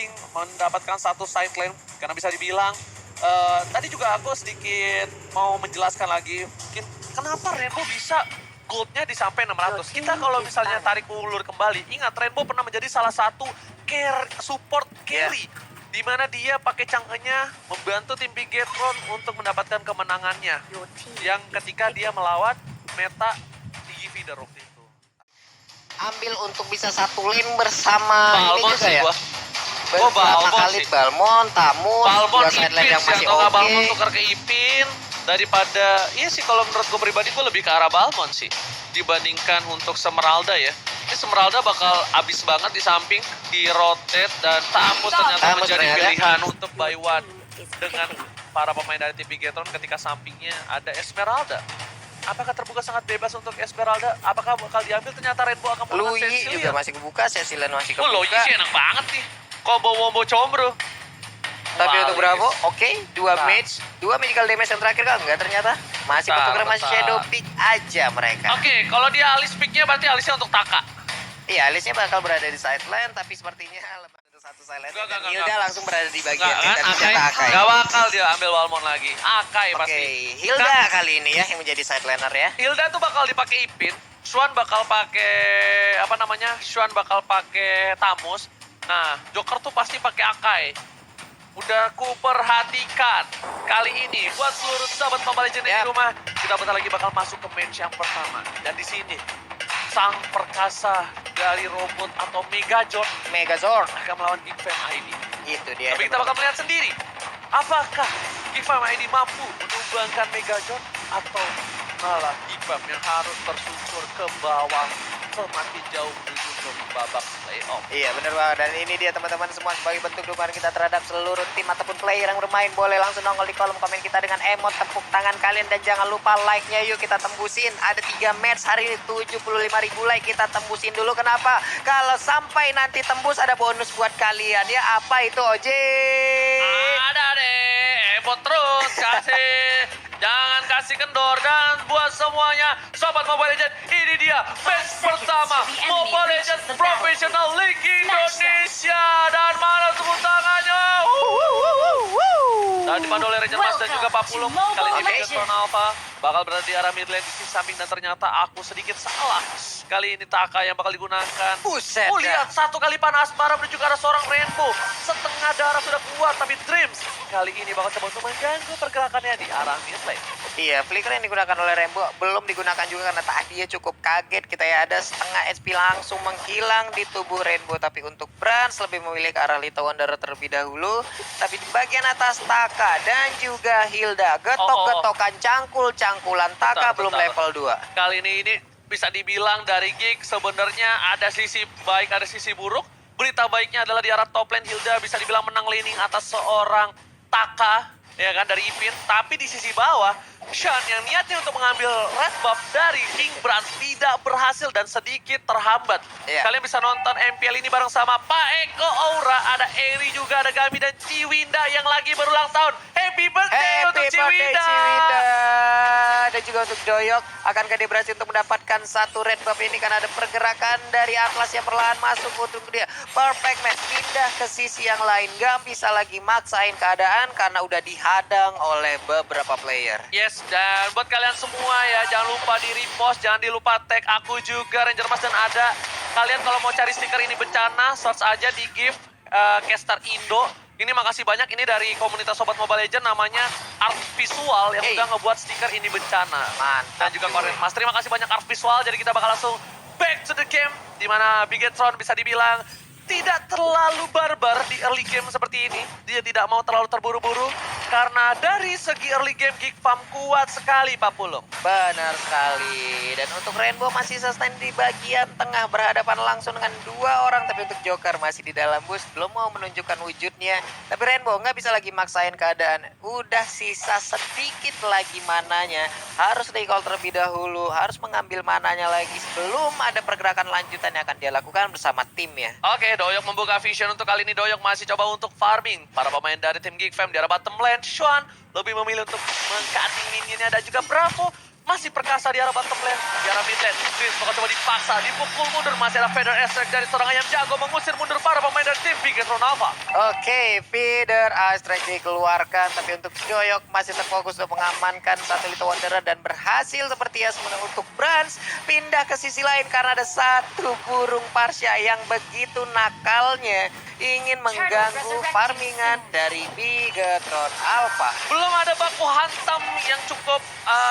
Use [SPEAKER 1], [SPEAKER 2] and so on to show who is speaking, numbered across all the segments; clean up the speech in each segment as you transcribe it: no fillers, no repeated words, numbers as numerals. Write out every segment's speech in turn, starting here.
[SPEAKER 1] mancing mendapatkan satu side lane. Karena bisa dibilang, tadi juga aku sedikit mau menjelaskan lagi, mungkin kenapa Rainbow bisa goldnya di sampai 600. Kita kalau misalnya tarik ulur kembali, ingat Rainbow pernah menjadi salah satu support carry. Di mana dia pakai cangkehnya membantu tim Bigetron untuk mendapatkan kemenangannya. Yang ketika dia melawan meta di Feeder waktu itu.
[SPEAKER 2] Ambil untuk bisa satu lane bersama
[SPEAKER 1] Balmon
[SPEAKER 2] ini juga
[SPEAKER 1] sih
[SPEAKER 2] ya.
[SPEAKER 1] gua.
[SPEAKER 2] Beberapa
[SPEAKER 1] Balmon
[SPEAKER 2] kali
[SPEAKER 1] sih.
[SPEAKER 2] Balmon, Tamun,
[SPEAKER 1] Balmon
[SPEAKER 2] juga side lane
[SPEAKER 1] Ipin
[SPEAKER 2] yang
[SPEAKER 1] sih,
[SPEAKER 2] masih
[SPEAKER 1] atau nggak
[SPEAKER 2] oke.
[SPEAKER 1] Balmon tukar ke Ipin. Daripada, iya sih kalau menurut gue pribadi gue lebih ke arah Balmon sih. Dibandingkan untuk Semeralda ya. Ini Semeralda bakal abis banget di samping, di rotate, dan Tamus ternyata
[SPEAKER 2] Tamus
[SPEAKER 1] menjadi
[SPEAKER 2] ternyata.
[SPEAKER 1] pilihan untuk buy one. Dengan para pemain dari tim Bigetron ketika sampingnya ada Esmeralda. Apakah terbuka sangat bebas untuk Esmeralda? Apakah bakal diambil? Ternyata Rainbow akan menggunakan
[SPEAKER 2] Lui
[SPEAKER 1] Cecilion.
[SPEAKER 2] juga masih kebuka, Cecilion masih
[SPEAKER 1] Oh, Lui
[SPEAKER 2] kebuka.
[SPEAKER 1] sih enak banget nih. Combo-wombo combro.
[SPEAKER 2] Tapi untuk
[SPEAKER 1] Walis.
[SPEAKER 2] Bravo, oke, 2
[SPEAKER 1] Nah.
[SPEAKER 2] match, 2 medical damage yang terakhir kan enggak ternyata. Masih
[SPEAKER 1] Bentar,
[SPEAKER 2] bertukar masih
[SPEAKER 1] bentar.
[SPEAKER 2] shadow pick aja mereka.
[SPEAKER 1] Oke, kalau dia alis picknya berarti alisnya untuk Taka.
[SPEAKER 2] Iya, Alisnya bakal berada di side lane, tapi sepertinya lepas itu satu side lane.
[SPEAKER 1] Enggak,
[SPEAKER 2] Dan Hilda langsung berada di bagian
[SPEAKER 1] Enggak kan,
[SPEAKER 2] tidak bisa
[SPEAKER 1] Akai
[SPEAKER 2] Akai.
[SPEAKER 1] gak bakal dia ambil Balmon lagi. Akai
[SPEAKER 2] Oke,
[SPEAKER 1] pasti.
[SPEAKER 2] Hilda
[SPEAKER 1] Kan
[SPEAKER 2] kali ini ya yang menjadi side laner ya.
[SPEAKER 1] Hilda tuh bakal dipakai Ipin, Swan bakal pakai apa namanya? Swan bakal pakai Tamus. Nah, Joker tuh pasti pakai Akai. Udah ku perhatikan kali ini buat seluruh sahabat Mobile Legends di
[SPEAKER 2] Yap.
[SPEAKER 1] rumah, kita bentar lagi bakal masuk ke match yang pertama. Dan di sini sang perkasa dari robot atau
[SPEAKER 2] Megazord,
[SPEAKER 1] akan melawan Geek Fam ID.
[SPEAKER 2] gitu dia.
[SPEAKER 1] Tapi kita bakal melihat sendiri, apakah Geek Fam ID mampu menumbangkan Megazord atau malah Geek Fam yang harus tersungkur ke bawah semakin jauh menuju ke babak playoff.
[SPEAKER 2] Iya bener banget, dan ini dia teman-teman semua sebagai bentuk dukungan kita terhadap seluruh tim ataupun player yang bermain. Boleh langsung nongol di kolom komen kita dengan emot tepuk tangan kalian, dan jangan lupa like-nya yuk kita tembusin. Ada 3 match hari ini 75.000 like, kita tembusin dulu. Kenapa? Kalau sampai nanti tembus ada bonus buat kalian ya. Apa itu Oje?
[SPEAKER 1] Ada deh, emot terus kasih. Jangan kasih kendor, dan buat semuanya Sobat Mobile Legends, ini dia match pertama Mobile Legends Professional League Indonesia. Dan mana tepuk tangannya? Dan dipandu oleh Ranger Mas dan juga Pak Pulung. Kali ini Bigetron Alpha bakal berada di arah mid lane di sisi samping, dan ternyata aku sedikit salah. Kali ini Taka yang bakal digunakan.
[SPEAKER 2] Buset
[SPEAKER 1] Oh,
[SPEAKER 2] dah.
[SPEAKER 1] lihat satu kali panah Asmara menuju ke arah seorang Rainbow. Setengah darah sudah keluar, tapi Dreams kali ini bakal coba untuk mengganggu pergerakannya di arah mid lane.
[SPEAKER 2] Iya, flicker yang digunakan oleh Rainbow belum digunakan juga karena tadi dia cukup kaget. Kita ya ada setengah HP langsung menghilang di tubuh Rainbow. Tapi untuk Brans lebih memilih ke arah Lita Wanderer terlebih dahulu. Tapi di bagian atas Taka dan juga Hilda getok-getokan, cangkul-cangkulan. Taka
[SPEAKER 1] Bentar,
[SPEAKER 2] belum
[SPEAKER 1] bentar.
[SPEAKER 2] level 2.
[SPEAKER 1] Kali ini bisa dibilang dari Geek sebenarnya ada sisi baik, ada sisi buruk. Berita baiknya adalah di arah top lane Hilda bisa dibilang menang laning atas seorang Taka, ya kan, dari Ipin. Tapi di sisi bawah, Shan yang niatnya untuk mengambil red buff dari King Brand tidak berhasil dan sedikit terhambat.
[SPEAKER 2] Iya.
[SPEAKER 1] Kalian bisa nonton MPL ini bareng sama Pak Eko Aura, ada Eri juga, ada Gami dan Ciwinda yang lagi berulang tahun. Happy birthday untuk
[SPEAKER 2] Happy birthday
[SPEAKER 1] Ciwinda!
[SPEAKER 2] Ciwinda. Dan juga untuk Doyok, akankah dia berhasil untuk mendapatkan satu red buff ini karena ada pergerakan dari Atlas yang perlahan masuk untuk dia. Perfect match, pindah ke sisi yang lain. Gak bisa lagi maksain keadaan karena udah dihadang oleh beberapa player.
[SPEAKER 1] Yes, dan buat kalian semua ya, jangan lupa di repost, jangan dilupa tag aku juga, Ranger Mas, dan ada. Kalian kalau mau cari stiker ini bencana, search aja di gift Caster Indo. Ini makasih banyak, ini dari komunitas Sobat Mobile Legends, namanya Art Visual yang
[SPEAKER 2] Hey.
[SPEAKER 1] udah ngebuat stiker ini bencana.
[SPEAKER 2] Mantap.
[SPEAKER 1] Dan juga Korean Mas, terima kasih banyak Art Visual, jadi kita bakal langsung back to the game. Dimana Bigetron bisa dibilang tidak terlalu barbar di early game seperti ini. Dia tidak mau terlalu terburu-buru, karena dari segi early game Geek Farm kuat sekali Pak Pulung.
[SPEAKER 2] Benar sekali. Dan untuk Rainbow masih sustain di bagian tengah, berhadapan langsung dengan 2 orang. Tapi untuk Joker masih di dalam bus, belum mau menunjukkan wujudnya. Tapi Rainbow nggak bisa lagi maksain keadaan. Udah sisa sedikit lagi mananya. Harus recall terlebih dahulu, harus mengambil mananya lagi sebelum ada pergerakan lanjutan yang akan dia lakukan bersama timnya.
[SPEAKER 1] Oke, Doyok membuka vision untuk kali ini. Doyok masih coba untuk farming. Para pemain dari tim Geek Fam di arah bottom lane, Shuan lebih memilih untuk meng-cutting minionnya, dan juga Bravo masih perkasa di arah bottom lane, di arah mid lane. Chris bakal coba dipaksa, dipukul mundur. Masih ada Feather Astrek dari seorang ayam jago mengusir mundur para pemain dari tim Bigetron Alpha.
[SPEAKER 2] Oke, feeder Astrek dikeluarkan, tapi untuk Doyok masih terfokus untuk mengamankan satu Little Wanderer dan berhasil seperti ya sebenarnya untuk Brans pindah ke sisi lain karena ada satu burung Parsha yang begitu nakalnya ingin mengganggu farmingan dari Bigetron Alpha.
[SPEAKER 1] Belum ada baku hantam yang cukup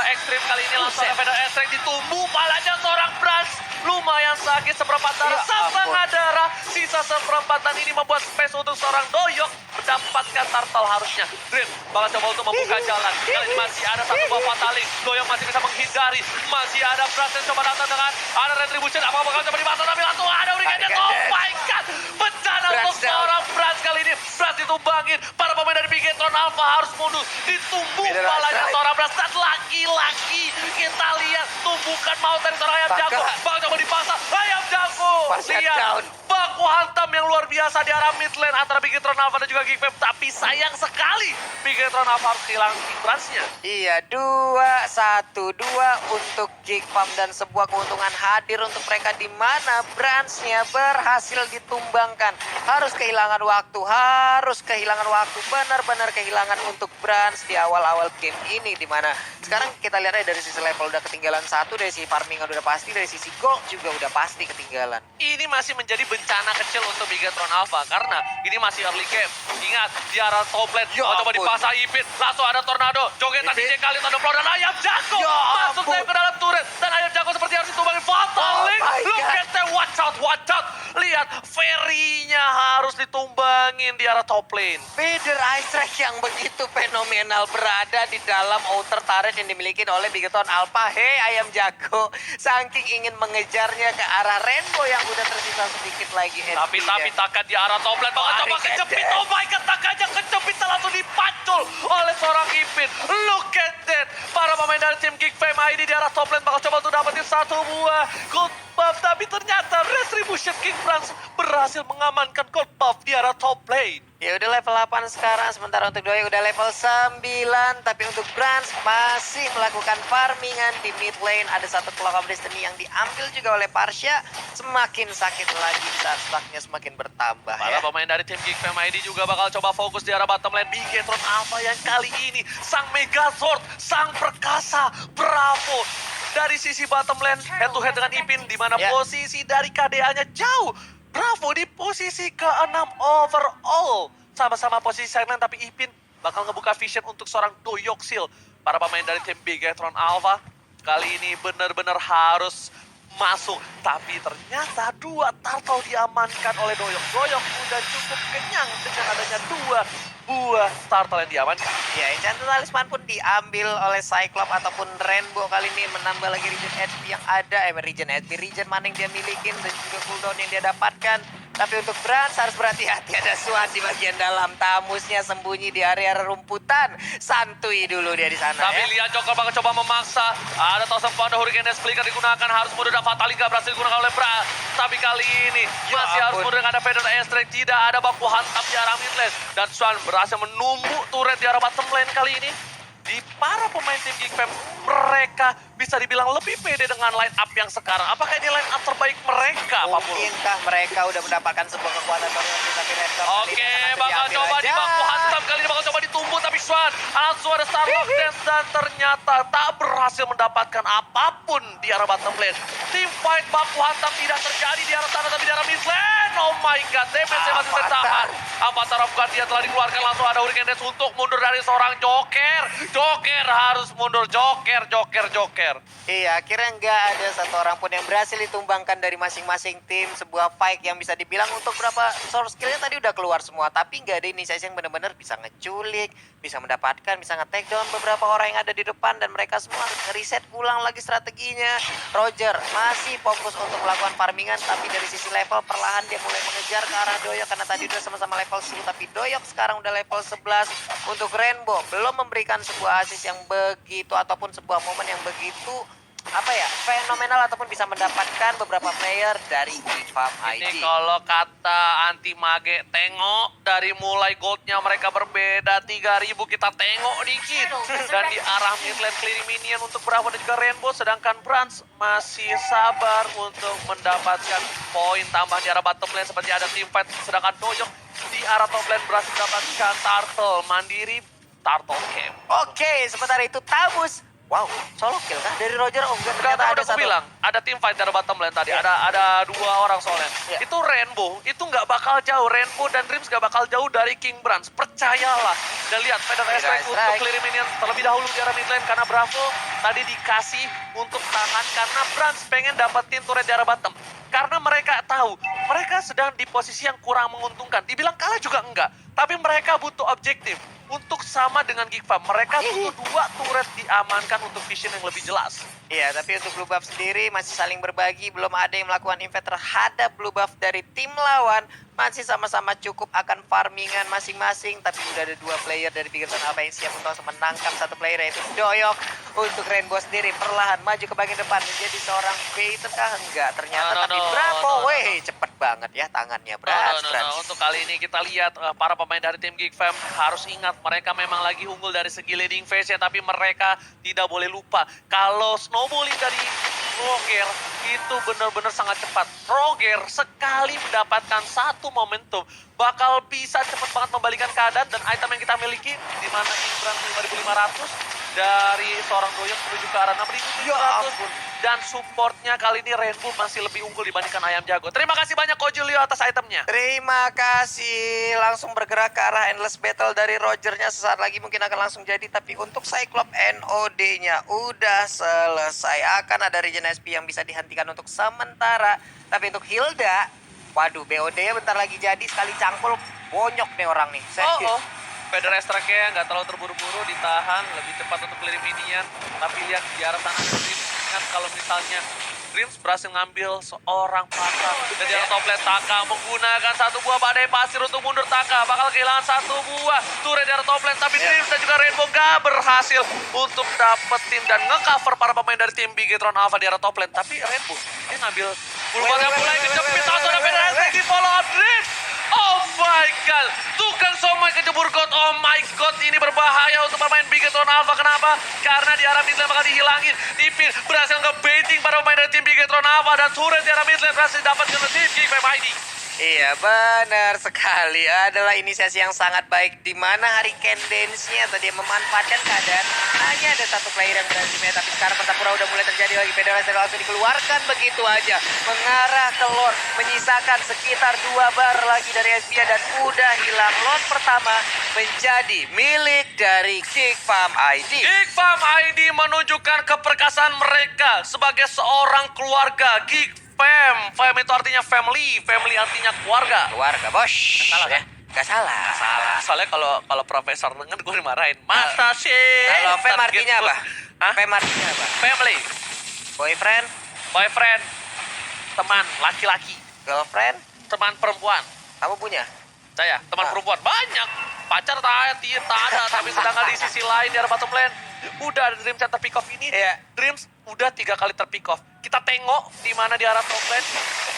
[SPEAKER 1] ekstrim kali ini. Langsung ada Feather Astrek ditumbuh palanya seorang Brans. Lumayan sakit seperempat darah,
[SPEAKER 2] Ya ampun.
[SPEAKER 1] setengah darah. Sisa seperempatan ini membuat space untuk seorang Doyok mendapatkan turtle harusnya. Dream bakal coba untuk membuka jalan. Kali ini masih ada satu buah fataling. Doyok masih bisa menghindari. Masih ada Brans yang coba datang dengan ada retribution. Apa bakal coba dipasang tapi langsung ada Hurricane. Oh my god. Bencana untuk
[SPEAKER 2] Brans down.
[SPEAKER 1] seorang Brans kali ini. Brans ditumbangin. Para pemain dari Bigetron Alpha harus mundur. Ditumbuh
[SPEAKER 2] Feather
[SPEAKER 1] palanya
[SPEAKER 2] Astrek.
[SPEAKER 1] seorang Brans. Dan lagi-lagi kita lihat tumbukan maut dari seorang ayam
[SPEAKER 2] Maka-
[SPEAKER 1] jago. Bakal coba dipasang. Ayam jago.
[SPEAKER 2] Parsha
[SPEAKER 1] Lihat.
[SPEAKER 2] down.
[SPEAKER 1] Baku hantam yang luar biasa di arah mid lane antara Bigetron Alpha dan juga Geekfam. Tapi sayang sekali Bigetron Alpha harus kehilangan King Bransnya.
[SPEAKER 2] Iya, 2-1-2 untuk Geek Farm dan sebuah keuntungan hadir untuk mereka di mana Bransnya berhasil ditumbangkan. Harus kehilangan waktu, benar-benar kehilangan untuk Brans di awal-awal game ini di mana sekarang kita lihat aja dari sisi level udah ketinggalan satu, dari sisi farmingan udah pasti, dari sisi gold juga udah pasti ketinggalan.
[SPEAKER 1] Ini masih menjadi bencana kecil untuk Bigetron Alpha karena ini masih early game. Ingat, di arah top lane,
[SPEAKER 2] Ya
[SPEAKER 1] coba
[SPEAKER 2] ampun.
[SPEAKER 1] dipasang Ipin, langsung ada tornado, jogetan
[SPEAKER 2] Ipin.
[SPEAKER 1] DJ kali tornado flow dan ayam jago
[SPEAKER 2] Ya
[SPEAKER 1] masuk
[SPEAKER 2] ampun.
[SPEAKER 1] dive ke dalam turret dan ayam jago seperti harus ditumbangin fatal
[SPEAKER 2] Oh
[SPEAKER 1] link.
[SPEAKER 2] my
[SPEAKER 1] Look
[SPEAKER 2] God.
[SPEAKER 1] at that, watch out. Lihat, Ferry-nya harus ditumbangin di arah top lane.
[SPEAKER 2] Feeder Astrek yang begitu fenomenal berada di dalam outer turret yang dimiliki oleh Bigetron Alpha. Hei ayam jago, saking ingin mengejarnya ke arah Rainbow yang udah tersisa sedikit lagi.
[SPEAKER 1] Tapi
[SPEAKER 2] HP-nya.
[SPEAKER 1] Taka di arah top lane bakal coba
[SPEAKER 2] Hurricane.
[SPEAKER 1] kejepit. Oh my god, Takanya kejepit langsung dipacul oleh seorang Ipin. Look at that. Para pemain dari tim Geek Fam ID di arah top lane bakal coba untuk dapetin satu buah gold buff. Tapi ternyata Retribution King Brans berhasil mengamankan gold buff di arah top lane.
[SPEAKER 2] Ya udah level 8 sekarang, sementara untuk Doi udah level 9, tapi untuk Brans masih melakukan farmingan di mid lane. Ada satu Clock of Destiny yang diambil juga oleh Parsha. Semakin sakit lagi saat stacknya semakin bertambah
[SPEAKER 1] Para
[SPEAKER 2] ya.
[SPEAKER 1] pemain dari tim Geek Fam ID juga bakal coba fokus di arah bottom lane. Bigetron Alpha yang kali ini sang Megazord, sang perkasa, bravo. Dari sisi bottom lane, head to head dengan Ipin, di mana
[SPEAKER 2] Ya.
[SPEAKER 1] posisi dari KDA-nya jauh. Bravo di posisi ke-6 overall. Sama-sama posisi silent, tapi Ipin bakal ngebuka vision untuk seorang Doyoksil. Para pemain dari tim Bigetron Alpha kali ini benar-benar harus masuk. Tapi ternyata dua turtle diamankan oleh Doyok. Doyok udah cukup kenyang dengan adanya dua buah turtle yang diamankan.
[SPEAKER 2] Ya, Enchanted Talisman pun diambil oleh Cyclops ataupun Rainbow kali ini, menambah lagi regen HP yang ada, regen mana yang dia milikin dan juga cooldown yang dia dapatkan. Tapi untuk Brans harus berhati-hati, ada Swan di bagian dalam, tamusnya sembunyi di area rumputan. Santuy dulu dia di sana
[SPEAKER 1] Tapi
[SPEAKER 2] ya.
[SPEAKER 1] lihat Joker bakal coba memaksa. Ada Thousand Pound Hurricane Dash Flicker digunakan. Harus mundur dan Fatal Liga berhasil digunakan oleh Bra. Tapi kali ini
[SPEAKER 2] Ya
[SPEAKER 1] masih harus
[SPEAKER 2] ampun.
[SPEAKER 1] mundur dengan ada Feather Astrek. Tidak ada baku hantam di arah mid lane. Dan Swan berhasil menumbuk turret di arah bottom lane kali ini. Di para pemain tim Geek Fam, mereka bisa dibilang lebih pede dengan line up yang sekarang. Apakah ini line up terbaik mereka, Pak Pul?
[SPEAKER 2] Mungkinkah mereka udah mendapatkan sebuah kekuatan baru nanti, tapi Red Guard kali
[SPEAKER 1] Oke,
[SPEAKER 2] ini akan
[SPEAKER 1] bakal
[SPEAKER 2] diambil
[SPEAKER 1] coba
[SPEAKER 2] aja.
[SPEAKER 1] di baku hantam kali ini bakal coba ditumbuk, tapi Swan langsung ada Starlock Dance dan ternyata tak berhasil mendapatkan apapun di arah bottom lane. Team fight baku hantam tidak terjadi di arah sana tapi di arah mid lane. Oh my god, damage-nya masih tertahan. Avatar of Guardian telah dikeluarkan, langsung ada Hurricane Dash untuk mundur dari seorang Joker. Joker harus mundur, Joker.
[SPEAKER 2] Iya, akhirnya nggak ada satu orang pun yang berhasil ditumbangkan dari masing-masing tim. Sebuah fight yang bisa dibilang untuk berapa source skillnya tadi udah keluar semua. Tapi nggak ada inisiasi yang benar-benar bisa ngeculik, bisa mendapatkan, bisa nge-take down beberapa orang yang ada di depan. Dan mereka semua harus nge-reset ulang lagi strateginya. Roger masih fokus untuk melakukan farmingan. Tapi dari sisi level perlahan dia mulai mengejar ke arah Doyok. Karena tadi udah sama-sama level 10. Tapi Doyok sekarang udah level 11. Untuk Rainbow belum memberikan sebuah assist yang begitu ataupun sebuah momen yang begitu apa ya, fenomenal ataupun bisa mendapatkan beberapa player dari Geek Farm
[SPEAKER 1] Ini
[SPEAKER 2] ID.
[SPEAKER 1] kalau kata anti mage, tengok dari mulai goldnya mereka berbeda 3.000, kita tengok dikit. Dan di arah mid lane clearing minion untuk Bravo dan juga Rainbow, sedangkan Brans masih sabar untuk mendapatkan poin tambahan di arah bottom lane seperti ada team fight, sedangkan Doyok di arah top lane berhasil mendapatkan Turtle mandiri, Turtle Camp.
[SPEAKER 2] Oke, sementara itu Tabus. Wow, solo kill kah dari Roger? Oh enggak,
[SPEAKER 1] Udah,
[SPEAKER 2] ternyata ada
[SPEAKER 1] udah aku
[SPEAKER 2] satu.
[SPEAKER 1] bilang, ada tim fight dari bottom lane tadi.
[SPEAKER 2] Iya.
[SPEAKER 1] Ada 2 orang soalnya.
[SPEAKER 2] Iya.
[SPEAKER 1] Itu Rainbow, itu nggak bakal jauh. Rainbow dan Dreams nggak bakal jauh dari King Brans. Percayalah. Dan lihat, Feather
[SPEAKER 2] Feather
[SPEAKER 1] Strike
[SPEAKER 2] Strike.
[SPEAKER 1] untuk clear minion terlebih dahulu di arah mid lane. Karena Bravo tadi dikasih untuk tahan. Karena Brans pengen dapetin turret di arah bottom. Karena mereka tahu, mereka sedang di posisi yang kurang menguntungkan. Dibilang kalah juga enggak. Tapi mereka butuh objektif. Untuk sama dengan Geek Farm, mereka butuh 2 turret diamankan untuk vision yang lebih jelas.
[SPEAKER 2] Iya, tapi untuk blue buff sendiri masih saling berbagi. Belum ada yang melakukan invade terhadap blue buff dari tim lawan. Masih sama-sama cukup akan farmingan masing-masing. Tapi udah ada 2 player dari Bigerton Alpha yang siap untuk menangkap 1 player, yaitu Doyok. Untuk Rainbow sendiri perlahan maju ke bagian depan menjadi seorang baiter kah? Enggak, ternyata.
[SPEAKER 1] No, no,
[SPEAKER 2] Tapi
[SPEAKER 1] no,
[SPEAKER 2] Bravo,
[SPEAKER 1] no, no.
[SPEAKER 2] weh, cepet banget ya tangannya.
[SPEAKER 1] No,
[SPEAKER 2] Brans,
[SPEAKER 1] no, no,
[SPEAKER 2] Brans.
[SPEAKER 1] no. Untuk kali ini kita lihat para pemain dari tim Geek Fam harus ingat mereka memang lagi unggul dari segi leading phase-nya, tapi mereka tidak boleh lupa kalau snowballing dari Roger itu benar-benar sangat cepat. Roger sekali mendapatkan satu momentum bakal bisa cepat banget membalikan keadaan, dan item yang kita miliki di mana Imbran 5.500 dari seorang Doyok menuju ke arah 6.700.
[SPEAKER 2] Ya ampun.
[SPEAKER 1] Dan supportnya kali ini Rainbow masih lebih unggul dibandingkan Ayam Jago. Terima kasih banyak Ko Julio atas itemnya.
[SPEAKER 2] Terima kasih. Langsung bergerak ke arah Endless Battle dari Rogernya. Sesaat lagi mungkin akan langsung jadi. Tapi untuk Cyclops NOD-nya udah selesai. Akan ada regen SP yang bisa dihentikan untuk sementara. Tapi untuk Hilda, waduh, BOD-nya bentar lagi jadi. Sekali cangkul, bonyok nih orang nih.
[SPEAKER 1] Oh. Feather Strike-nya nggak terlalu terburu-buru, ditahan lebih cepat untuk clearing minion. Tapi lihat di arah sana ada Dreams. Ingat kalau misalnya Dreams berhasil ngambil seorang Taka. Dan di arah top lane Taka menggunakan 1 buah badai pasir untuk mundur. Taka bakal kehilangan 1 buah turret di arah top lane. Tapi Dreams dan juga Rainbow nggak berhasil untuk dapetin dan nge-cover para pemain dari tim Bigetron Alpha di arah top lane. Tapi Rainbow dia ngambil puluhan yang mulai kejepit. Langsung ada Feather Strike di follow up Dreams. Oh my god, tukang somai kejebur god. Oh my god, ini berbahaya untuk pemain Bigetron Alpha. Kenapa? Karena di arah mid lane bakal dihilangin. Ipin berhasil nge-baiting para pemain dari tim Bigetron Alpha, dan turret di arah mid lane berhasil dapat ke tim Geek Fam ID.
[SPEAKER 2] Iya, benar sekali. Adalah inisiasi yang sangat baik di mana Hurricane Dance-nya tadi memanfaatkan keadaan hanya ada 1 player yang berhasil main, tapi sekarang pertempuran udah mulai terjadi lagi. Federasi langsung dikeluarkan begitu aja, mengarah ke Lord, menyisakan sekitar 2 bar lagi dari Espia dan udah hilang. Lord pertama menjadi milik dari Geek Farm ID.
[SPEAKER 1] Geek Fam ID menunjukkan keperkasaan mereka sebagai seorang keluarga. Geek Fam itu artinya family, family artinya keluarga.
[SPEAKER 2] Keluarga, bos.
[SPEAKER 1] Salah kan?
[SPEAKER 2] Gak salah.
[SPEAKER 1] Salah. Soalnya kalau profesor denger gue dimarahin. Masa sih?
[SPEAKER 2] Kalau fam artinya apa?
[SPEAKER 1] Hah?
[SPEAKER 2] Fam artinya apa?
[SPEAKER 1] Family,
[SPEAKER 2] Boyfriend,
[SPEAKER 1] boyfriend, teman laki-laki,
[SPEAKER 2] girlfriend,
[SPEAKER 1] teman perempuan.
[SPEAKER 2] kamu punya?
[SPEAKER 1] Saya, teman
[SPEAKER 2] Ah.
[SPEAKER 1] perempuan banyak. Pacar tak ada, tapi sedangkan di sisi lain di arah bottom lane udah ada Dreams yang terpick off ini.
[SPEAKER 2] Iya.
[SPEAKER 1] Dreams udah 3 kali terpick off. Kita tengok di mana di arah top lane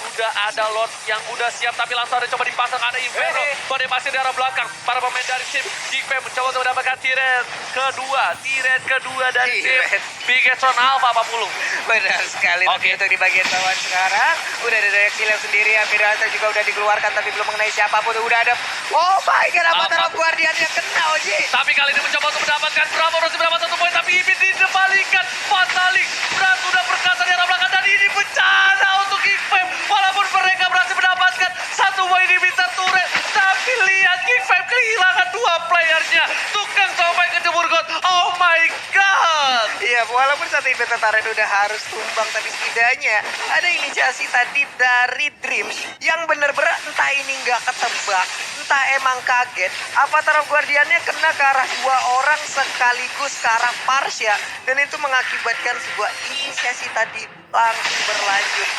[SPEAKER 1] udah ada Lord yang udah siap, tapi langsung ada coba dipasang, ada Inferno. Badai pasir di arah belakang. Para pemain dari tim Geek Fam mencoba untuk mendapatkan tiret kedua dari tim
[SPEAKER 2] Tiret.
[SPEAKER 1] Bigetron Alpha Pak Pulung.
[SPEAKER 2] Benar sekali.
[SPEAKER 1] Oke.
[SPEAKER 2] Tapi untuk di bagian bawah sekarang udah ada Derek Siler sendiri. Amirata juga udah dikeluarkan tapi belum mengenai siapapun. Udah ada, oh my god, apa
[SPEAKER 1] Apa?
[SPEAKER 2] taruh Guardian yang kena, Oji.
[SPEAKER 1] Tapi kali ini mencoba untuk mendapatkan Bravo, berhasil mendapat 1 poin, tapi Ipin dikembalikan. Fatalik, Brad sudah perkasa di arah belakang, dan ini bencana untuk Geek Fam. Walaupun mereka berhasil mendapatkan 1 poin di bintang turret, tapi lihat Geek Fam kehilangan 2 playernya. Tukang sampai kejebur god. Oh my god.
[SPEAKER 2] Iya, walaupun satu event tentara udah harus tumbang, tapi setidaknya ada inisiasi tadi dari Dreams yang bener-bener entah ini nggak ketebak, entah emang kaget, apa taruh Guardiannya kena ke arah 2 orang sekaligus ke arah Parsha, dan itu mengakibatkan sebuah inisiasi tadi langsung berlanjut.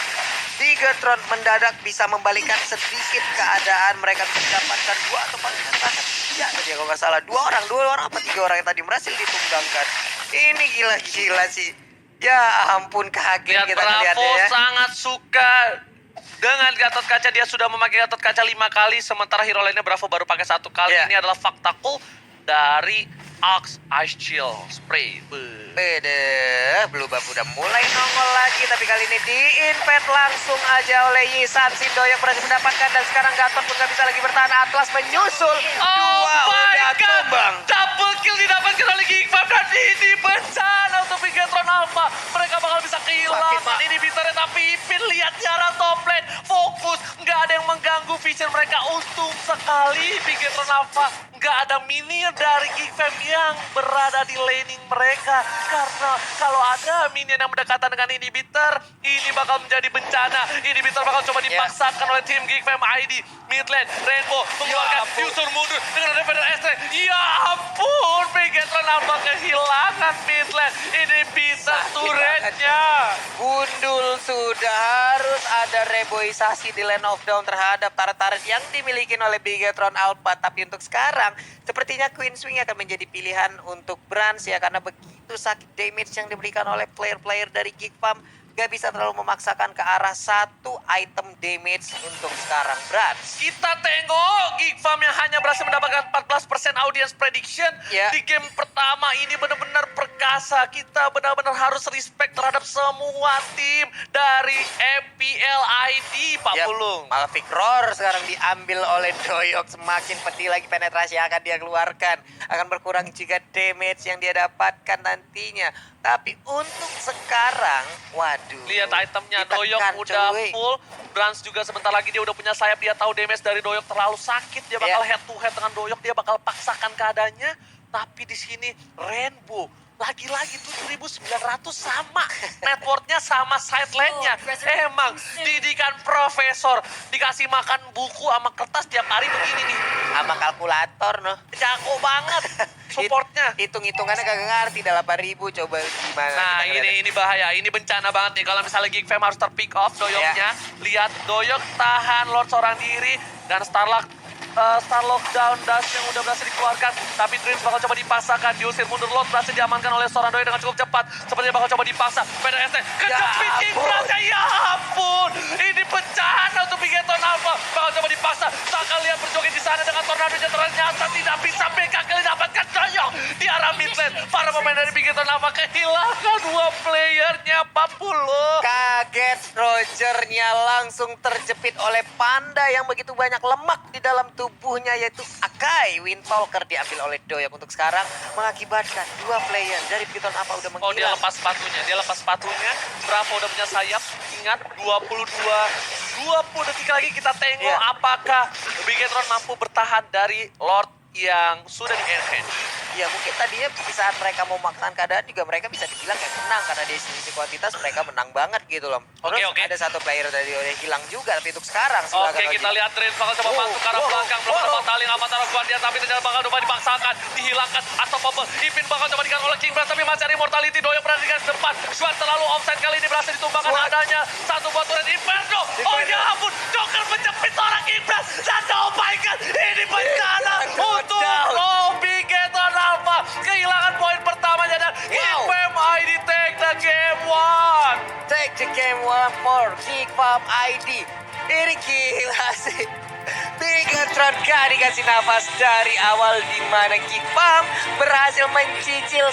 [SPEAKER 2] Bigetron mendadak bisa membalikan sedikit keadaan, mereka bisa mendapatkan 2 atau paling atas. Ya, tadi kalau nggak salah 2 orang apa 3 orang yang tadi berhasil ditumbangkan. Ini gila-gila sih. Ya ampun, kaget
[SPEAKER 1] Lihat
[SPEAKER 2] kita
[SPEAKER 1] Bravo
[SPEAKER 2] ngeliatnya ya.
[SPEAKER 1] sangat suka dengan Gatot Kaca. Dia sudah memakai Gatot Kaca 5 kali, sementara hero lainnya Bravo baru pakai 1 kali.
[SPEAKER 2] Iya.
[SPEAKER 1] Ini adalah fakta cool dari Axe Ice Chill Spray.
[SPEAKER 2] Bede, Blue Buff udah mulai nongol lagi, tapi kali ini di-invade langsung aja oleh Yisan. Sindoyok berhasil mendapatkan, dan sekarang Gatot pun gak bisa lagi bertahan. Atlas menyusul, dua udah tumbang.
[SPEAKER 1] Double kill didapatkan oleh Geekfam, dan ini bencana untuk Bigetron Alpha. Mereka bakal bisa
[SPEAKER 2] Sakit, Pak.
[SPEAKER 1] kehilangan inhibitornya, tapi Ipin lihat jarak top lane, fokus, nggak ada yang mengganggu vision mereka. Untung sekali Bigetron Alpha nggak ada minion dari Geekfam yang berada di laning mereka. Karena kalau ada minion yang berdekatan dengan inhibitor, ini bakal menjadi bencana. Inhibitor bakal coba dipaksakan oleh tim Geekfam ID. Mid lane, Rainbow mengeluarkan user mundur dengan Defender S-Ray. Ya ampun, Bigetron Alpha kehilangan mid lane. Inhibitor turretnya.
[SPEAKER 2] Gundul sudah harus ada reboisasi di Land of Dawn terhadap turret-turret yang dimiliki oleh Bigetron Alpha. Tapi untuk sekarang, sepertinya Queen Swing akan menjadi pilihan untuk Brans ya. Karena begitu sakit damage yang diberikan oleh player-player dari Geekfam. Gak bisa terlalu memaksakan ke arah satu item damage untuk sekarang Brans.
[SPEAKER 1] Kita tengok Geekfam yang hanya berhasil mendapatkan 14% audience prediction
[SPEAKER 2] Ya.
[SPEAKER 1] di game pertama ini benar-benar perkasa. Kita benar-benar harus respect terhadap semua tim dari MPL ID, Pak
[SPEAKER 2] Yap,
[SPEAKER 1] Pulung.
[SPEAKER 2] Malphite Roar sekarang diambil oleh Doyok. Semakin pedih lagi penetrasi yang akan dia keluarkan. Akan berkurang juga damage yang dia dapatkan nantinya. Tapi untuk sekarang, waduh.
[SPEAKER 1] Lihat itemnya,
[SPEAKER 2] ditekan,
[SPEAKER 1] Doyok udah
[SPEAKER 2] cuy.
[SPEAKER 1] full. Brans juga sebentar lagi dia udah punya sayap. Dia tahu damage dari Doyok terlalu sakit. Dia bakal head to head dengan Doyok. Dia bakal paksakan keadaannya. Tapi di sini Rainbow lagi-lagi 7.900 sama. Networknya sama side lane-nya. Emang didikan profesor. Dikasih makan buku sama kertas tiap hari begini nih.
[SPEAKER 2] Sama kalkulator noh.
[SPEAKER 1] Jago banget supportnya.
[SPEAKER 2] Hitung-hitungannya kagak ngerti, 8.000 coba gimana.
[SPEAKER 1] Nah,
[SPEAKER 2] kita ngeliat.
[SPEAKER 1] ini bahaya. Ini bencana banget nih. Kalau misalnya Geekfam harus terpick off Doyoknya. Lihat Doyok tahan Lord seorang diri. Dan Star Lockdown Dash yang udah berhasil dikeluarkan. Tapi Dreams bakal coba dipaksakan. Diusir mundur Lord berhasil diamankan oleh seorang Doyok dengan cukup cepat. Sepertinya bakal coba dipaksa. PDST kejepit Geekfam. Ya ampun. Ini bencana untuk Bigetron Alpha. Bakal coba dipaksa. Saka lihat berjoget di sana dengan tornado-nya, ternyata tidak bisa BKK dapatkan Doyok di arah mid lane. Para pemain dari Bigetron Alpha kehilangan 2 playernya, 40.
[SPEAKER 2] Kaget, Rogernya langsung terjepit oleh panda yang begitu banyak lemak di dalam tubuhnya, yaitu Akai. Windtalker diambil oleh Doyok untuk sekarang, mengakibatkan 2 player dari Bigetron Alpha udah
[SPEAKER 1] Oh, dia
[SPEAKER 2] menghilang.
[SPEAKER 1] lepas sepatunya. Bravo udah punya sayap. Ingat 20 detik lagi kita tengok
[SPEAKER 2] Iya.
[SPEAKER 1] apakah Bigetron mampu bertahan dari Lord yang sudah di airhead.
[SPEAKER 2] Ya mungkin tadinya di saat mereka mau memaksakan keadaan juga mereka bisa dibilang kayak menang, karena dari sisi kuantitas mereka menang banget gitu loh. Terus
[SPEAKER 1] Oke.
[SPEAKER 2] ada satu player tadi udah hilang juga, tapi untuk sekarang
[SPEAKER 1] Oke, kita lihat Dreams bakal coba masuk ke arah belakang. Belum ada bataling Amatara Guardian, tapi ternyata bakal coba dipaksakan, dihilangkan atau bubble. Ipin bakal coba dikan oleh King Brass, tapi masih ada immortality. Doyok berada di garis depan. Swan terlalu offside kali ini, berhasil ditumbangkan adanya satu buat turret Inferno. Oh ya ampun, Joker menjepit seorang King Brass. Dan oh my god, ini bencana untuk Bigetron Alpha. Kehilangan poin pertamanya dan Geekfam ID take the game 1.
[SPEAKER 2] take the game one more. Geekfam ID. Ini gila sih. Bigetron gak dikasih nafas dari awal, di mana Geekfam berhasil mencicil